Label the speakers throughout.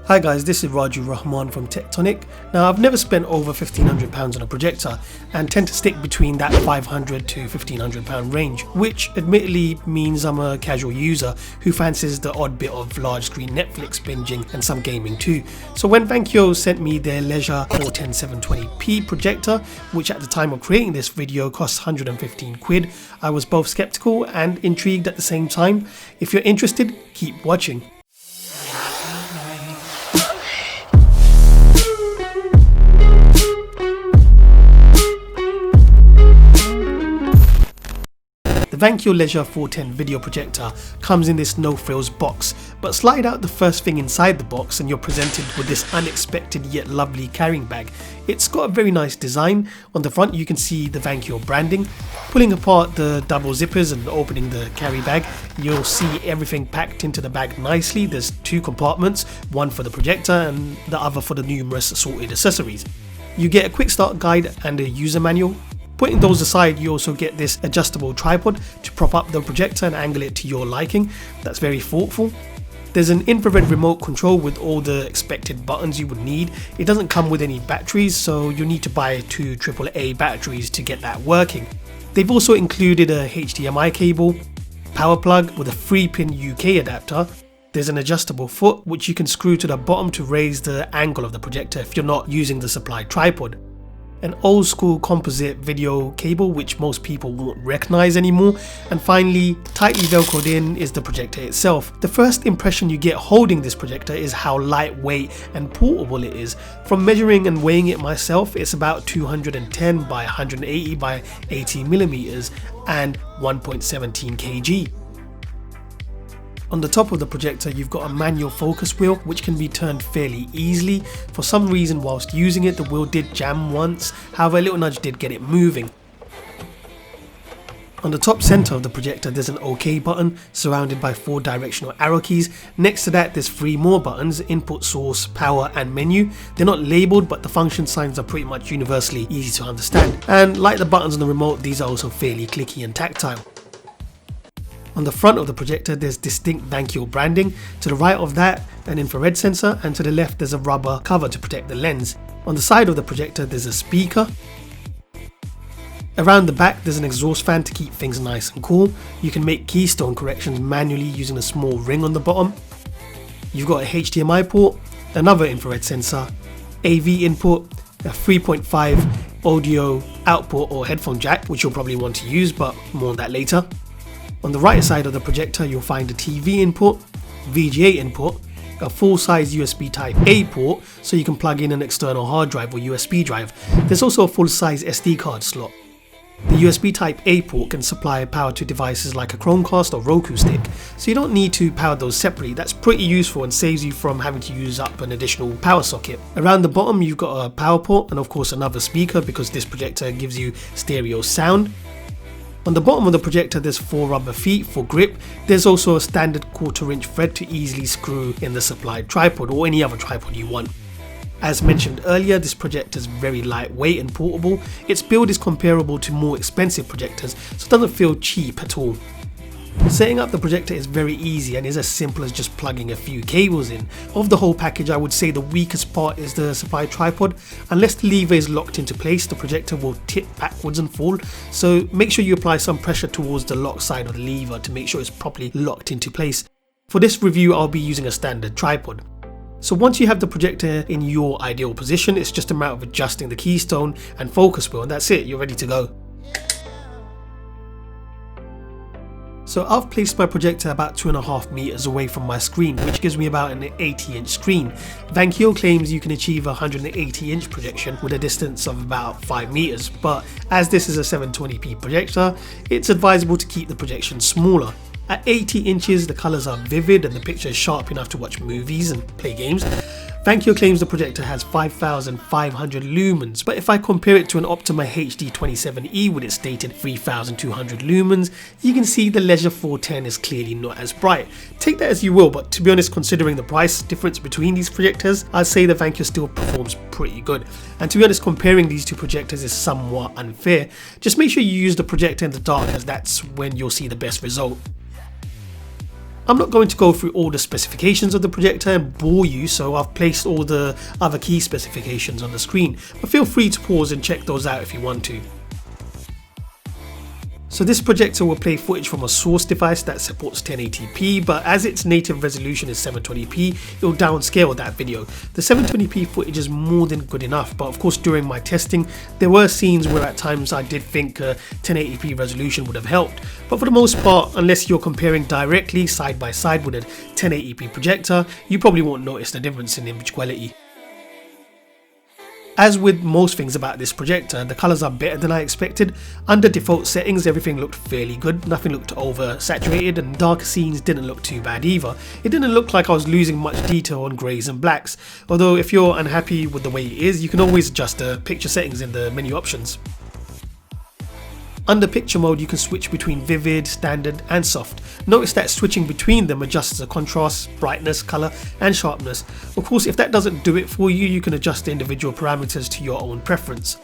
Speaker 1: Hi guys, this is Raju Rahman from Tectonic. Now I've never spent over £1,500 on a projector and tend to stick between that £500 to £1,500 range, which admittedly means I'm a casual user who fancies the odd bit of large screen Netflix binging and some gaming too. So when Vankyo sent me their Leisure 410 720p projector, which at the time of creating this video costs 115 quid, I was both skeptical and intrigued at the same time. If you're interested, keep watching. The Vankyo Leisure 410 video projector comes in this no frills box, but slide out the first thing inside the box and you're presented with this unexpected yet lovely carrying bag. It's got a very nice design. On the front you can see the Vankyo branding. Pulling apart the double zippers and opening the carry bag, you'll see everything packed into the bag nicely. There's two compartments, one for the projector and the other for the numerous assorted accessories. You get a quick start guide and a user manual. Putting those aside, you also get this adjustable tripod to prop up the projector and angle it to your liking. That's very thoughtful. There's an infrared remote control with all the expected buttons you would need. It doesn't come with any batteries, so you need to buy two AAA batteries to get that working. They've also included a HDMI cable, power plug with a 3-pin UK adapter. There's an adjustable foot which you can screw to the bottom to raise the angle of the projector if you're not using the supplied tripod. An old school composite video cable which most people won't recognize anymore, and finally, tightly velcroed in is the projector itself. The first impression you get holding this projector is how lightweight and portable it is. From measuring and weighing it myself, it's about 210 by 180 by 80 millimeters and 1.17 kg. On the top of the projector you've got a manual focus wheel which can be turned fairly easily. For some reason whilst using it the wheel did jam once, however a little nudge did get it moving. On the top center of the projector there's an OK button surrounded by 4 directional arrow keys. Next to that there's 3 more buttons: input, source, power and menu. They're not labelled but the function signs are pretty much universally easy to understand, and like the buttons on the remote, these are also fairly clicky and tactile. On the front of the projector there's distinct Vankyo branding. To the right of that, an infrared sensor, and to the left there's a rubber cover to protect the lens. On the side of the projector there's a speaker. Around the back there's an exhaust fan to keep things nice and cool. You can make keystone corrections manually using a small ring on the bottom. You've got a HDMI port, another infrared sensor, AV input, a 3.5 audio output or headphone jack, which you'll probably want to use, but more on that later. On the right side of the projector you'll find a TV input, VGA input, a full-size USB Type A port so you can plug in an external hard drive or USB drive. There's also a full-size SD card slot. The USB Type A port can supply power to devices like a Chromecast or Roku stick, so you don't need to power those separately. That's pretty useful and saves you from having to use up an additional power socket. Around the bottom you've got a power port and of course another speaker because this projector gives you stereo sound. On the bottom of the projector there's 4 rubber feet for grip. There's also a standard 1/4 inch thread to easily screw in the supplied tripod or any other tripod you want. As mentioned earlier, this projector is very lightweight and portable. Its build is comparable to more expensive projectors, so it doesn't feel cheap at all. Setting up the projector is very easy and is as simple as just plugging a few cables in. Of the whole package I would say the weakest part is the supplied tripod. Unless the lever is locked into place the projector will tip backwards and fall, so make sure you apply some pressure towards the lock side of the lever to make sure it's properly locked into place. For this review I'll be using a standard tripod. So once you have the projector in your ideal position, it's just a matter of adjusting the keystone and focus wheel and that's it, you're ready to go. So I've placed my projector about 2.5 meters away from my screen, which gives me about an 80-inch screen. Vankyo claims you can achieve a 180-inch projection with a distance of about 5 meters, but as this is a 720p projector, it's advisable to keep the projection smaller. At 80 inches the colours are vivid and the picture is sharp enough to watch movies and play games. Vankyo claims the projector has 5500 lumens, but if I compare it to an Optima HD27E with its stated 3200 lumens, you can see the Leisure 410 is clearly not as bright. Take that as you will, but to be honest, considering the price difference between these projectors, I'd say the Vankyo still performs pretty good. And to be honest, comparing these two projectors is somewhat unfair. Just make sure you use the projector in the dark as that's when you'll see the best result. I'm not going to go through all the specifications of the projector and bore you, so I've placed all the other key specifications on the screen, but feel free to pause and check those out if you want to. So this projector will play footage from a source device that supports 1080p, but as its native resolution is 720p, it will downscale that video. The 720p footage is more than good enough, but of course during my testing, there were scenes where at times I did think a 1080p resolution would have helped. But for the most part, unless you're comparing directly side by side with a 1080p projector, you probably won't notice the difference in image quality. As with most things about this projector, the colours are better than I expected. Under default settings, everything looked fairly good, nothing looked over saturated, and darker scenes didn't look too bad either. It didn't look like I was losing much detail on greys and blacks, although if you're unhappy with the way it is, you can always adjust the picture settings in the menu options. Under picture mode, you can switch between vivid, standard and soft. Notice that switching between them adjusts the contrast, brightness, colour and sharpness. Of course, if that doesn't do it for you, you can adjust the individual parameters to your own preference.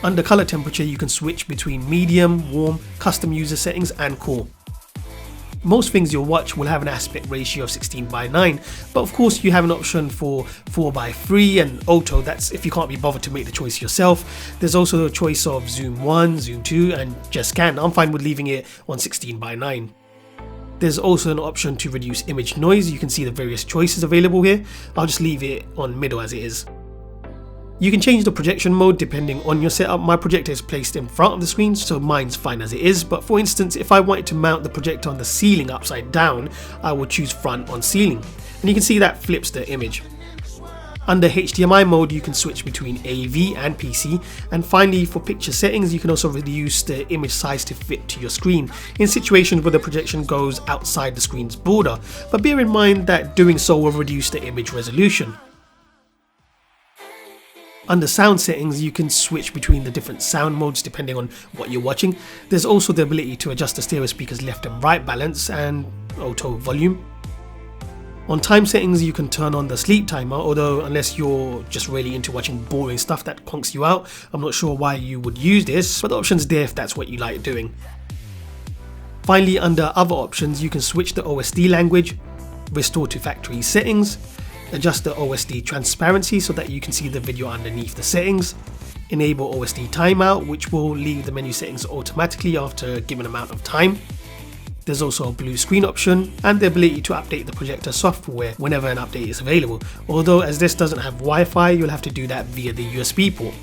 Speaker 1: Under colour temperature, you can switch between medium, warm, custom user settings and cool. Most things you'll watch will have an aspect ratio of 16:9, but of course you have an option for 4:3 and auto, that's if you can't be bothered to make the choice yourself. There's also a choice of zoom 1, zoom 2 and just scan. I'm fine with leaving it on 16:9. There's also an option to reduce image noise. You can see the various choices available here. I'll just leave it on middle as it is. You can change the projection mode depending on your setup. My projector is placed in front of the screen, so mine's fine as it is, but for instance, if I wanted to mount the projector on the ceiling upside down, I would choose front on ceiling, and you can see that flips the image. Under HDMI mode, you can switch between AV and PC, and finally for picture settings, you can also reduce the image size to fit to your screen in situations where the projection goes outside the screen's border, but bear in mind that doing so will reduce the image resolution. Under sound settings, you can switch between the different sound modes depending on what you're watching. There's also the ability to adjust the stereo speakers left and right balance and auto volume. On time settings, you can turn on the sleep timer, although unless you're just really into watching boring stuff that conks you out, I'm not sure why you would use this, but the option's there if that's what you like doing. Finally, under other options, you can switch the OSD language, restore to factory settings, adjust the OSD transparency so that you can see the video underneath the settings, enable OSD timeout, which will leave the menu settings automatically after a given amount of time. There's also a blue screen option and the ability to update the projector software whenever an update is available, although as this doesn't have Wi-Fi, you'll have to do that via the USB port.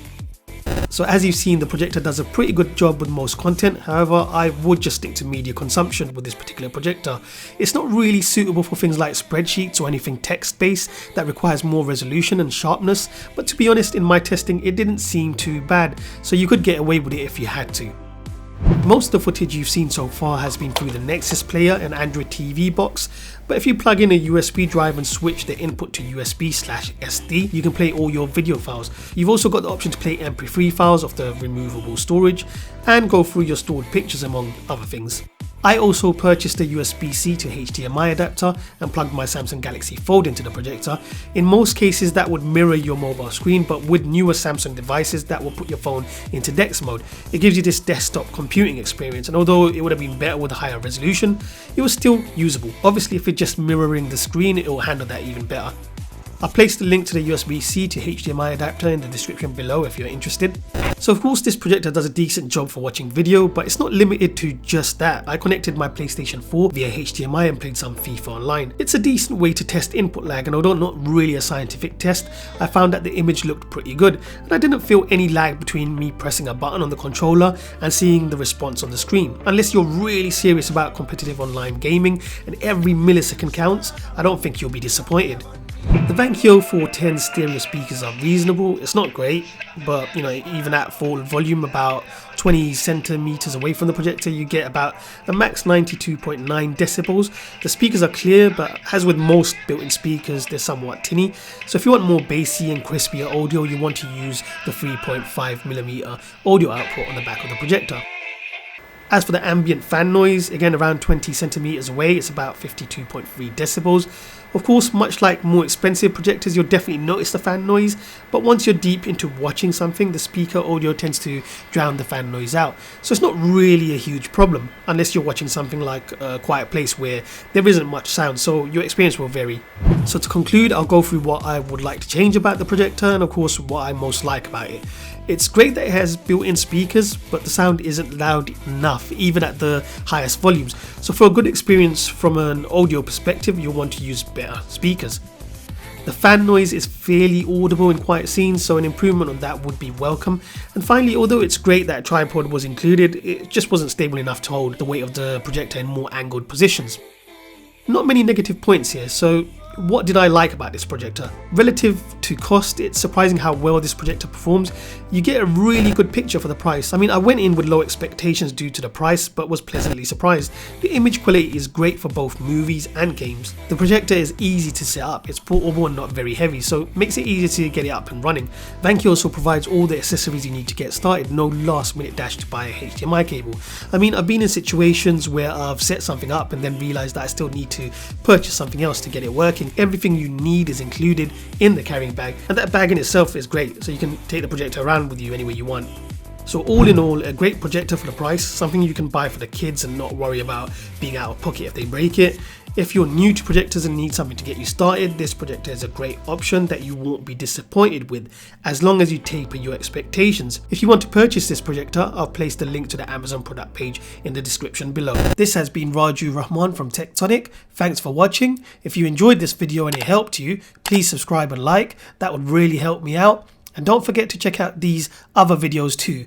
Speaker 1: So as you've seen, the projector does a pretty good job with most content. However, I would just stick to media consumption with this particular projector. It's not really suitable for things like spreadsheets or anything text-based that requires more resolution and sharpness, but to be honest, in my testing it didn't seem too bad, so you could get away with it if you had to. Most of the footage you've seen so far has been through the Nexus player and Android TV box, but if you plug in a USB drive and switch the input to USB/SD, you can play all your video files. You've also got the option to play MP3 files off the removable storage and go through your stored pictures among other things. I also purchased a USB-C to HDMI adapter and plugged my Samsung Galaxy Fold into the projector. In most cases that would mirror your mobile screen, but with newer Samsung devices that will put your phone into DeX mode. It gives you this desktop computing experience, and although it would have been better with a higher resolution, it was still usable. Obviously if it's just mirroring the screen, it will handle that even better. I've placed the link to the USB-C to HDMI adapter in the description below if you're interested. So of course this projector does a decent job for watching video, but it's not limited to just that. I connected my PlayStation 4 via HDMI and played some FIFA online. It's a decent way to test input lag, and although not really a scientific test, I found that the image looked pretty good, and I didn't feel any lag between me pressing a button on the controller and seeing the response on the screen. Unless you're really serious about competitive online gaming and every millisecond counts, I don't think you'll be disappointed. The Vankyo 410 stereo speakers are reasonable. It's not great, but even at full volume, about 20 centimeters away from the projector, you get about a max 92.9 decibels. The speakers are clear, but as with most built-in speakers, they're somewhat tinny. So if you want more bassy and crispier audio, you want to use the 3.5mm audio output on the back of the projector. As for the ambient fan noise, again around 20 centimeters away, it's about 52.3 decibels. Of course, much like more expensive projectors, you'll definitely notice the fan noise, but once you're deep into watching something, the speaker audio tends to drown the fan noise out. So it's not really a huge problem, unless you're watching something like A Quiet Place where there isn't much sound, so your experience will vary. So to conclude, I'll go through what I would like to change about the projector and of course what I most like about it. It's great that it has built-in speakers, but the sound isn't loud enough, even at the highest volumes. So for a good experience from an audio perspective, you'll want to use better speakers. The fan noise is fairly audible in quiet scenes, so an improvement on that would be welcome. And finally, although it's great that a tripod was included, it just wasn't stable enough to hold the weight of the projector in more angled positions. Not many negative points here, so what did I like about this projector? Relative to cost, it's surprising how well this projector performs. You get a really good picture for the price. I mean, I went in with low expectations due to the price, but was pleasantly surprised. The image quality is great for both movies and games. The projector is easy to set up, it's portable and not very heavy, so it makes it easy to get it up and running. Vankyo also provides all the accessories you need to get started, no last minute dash to buy a HDMI cable. I mean, I've been in situations where I've set something up and then realised that I still need to purchase something else to get it working. Everything you need is included in the carrying bag, and that bag in itself is great, so you can take the projector around with you anywhere you want. So all in all, a great projector for the price, something you can buy for the kids and not worry about being out of pocket if they break it. If you're new to projectors and need something to get you started, this projector is a great option that you won't be disappointed with, as long as you taper your expectations. If you want to purchase this projector, I'll place the link to the Amazon product page in the description below. This has been Raju Rahman from Tectonic. Thanks for watching. If you enjoyed this video and it helped you, please subscribe and like, that would really help me out. And don't forget to check out these other videos too.